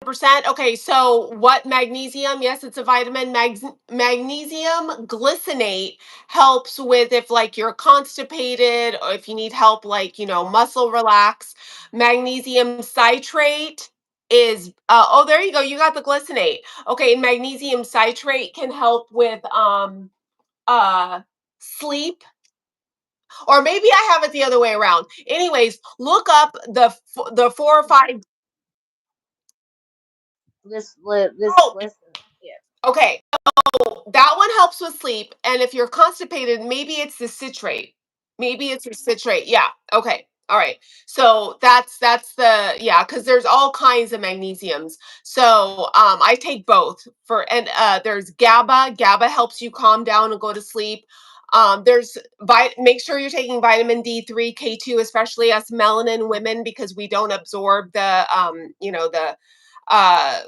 Percent. Okay, so what magnesium? Yes, it's a vitamin. Magnesium glycinate helps with if like you're constipated or if you need help like, muscle relax. Magnesium citrate is oh, there you go. You got the glycinate. Okay, magnesium citrate can help with sleep, or maybe I have it the other way around. Anyways, look up the 4 or 5. Oh, Listen, yeah. okay. That one helps with sleep. And if you're constipated, maybe it's the citrate. Maybe it's the citrate. Yeah. Okay. All right. So that's the, yeah, because there's all kinds of magnesiums. So I take both for, and there's GABA. GABA helps you calm down and go to sleep. There's make sure you're taking vitamin D3, K2, especially us melanin women, because we don't absorb the the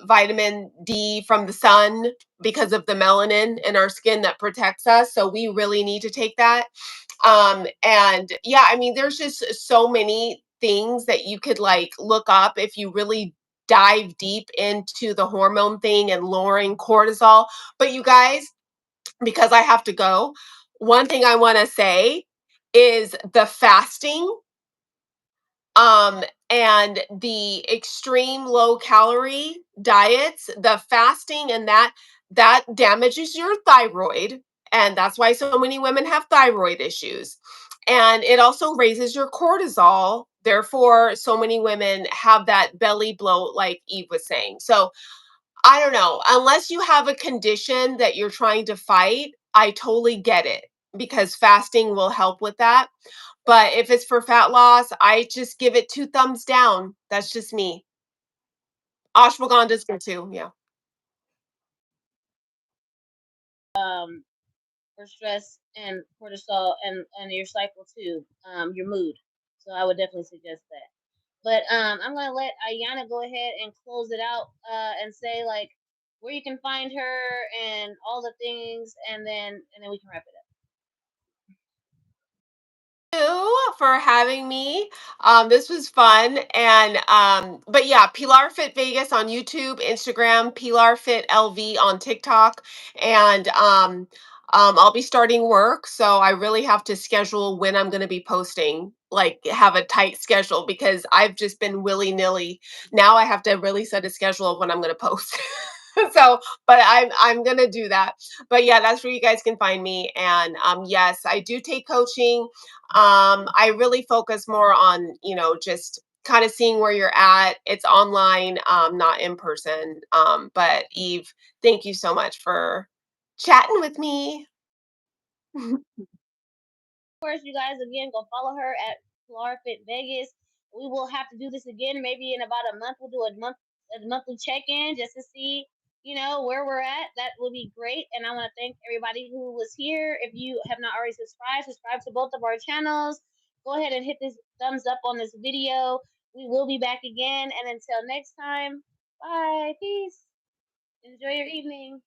vitamin D from the sun because of the melanin in our skin that protects us. So we really need to take that. And yeah, I mean, there's just so many things that you could like look up if you really dive deep into the hormone thing and lowering cortisol. But you guys, because I have to go, one thing I want to say is the fasting and the extreme low calorie diets, the fasting, and that damages your thyroid, and that's why so many women have thyroid issues. And it also raises your cortisol, therefore so many women have that belly bloat like Eve was saying. So I don't know, unless you have a condition that you're trying to fight, I totally get it, because fasting will help with that. But if it's for fat loss, I just give it 2 thumbs down. That's just me. Ashwagandha's good too, yeah. Um, for stress and cortisol and your cycle too, your mood. So I would definitely suggest that. But I'm gonna let Ayana go ahead and close it out and say like where you can find her and all the things, and then we can wrap it You for having me. This was fun. And but yeah, Pilar Fit Vegas on YouTube, Instagram, Pilar Fit LV on TikTok. And I'll be starting work, so I really have to schedule when I'm gonna be posting, like have a tight schedule because I've just been willy-nilly. Now I have to really set a schedule of when I'm gonna post. So, but I'm gonna do that. But yeah, that's where you guys can find me. And yes, I do take coaching. I really focus more on, just kind of seeing where you're at. It's online, not in person. But Eve, thank you so much for chatting with me. course, you guys, again, go follow her at Flora Fit Vegas. We will have to do this again, maybe in about a month. We'll do a monthly check in just to see, where we're at. That will be great. And I want to thank everybody who was here. If you have not already subscribed, subscribe to both of our channels. Go ahead and hit this thumbs up on this video. We will be back again. And until next time, bye. Peace. Enjoy your evening.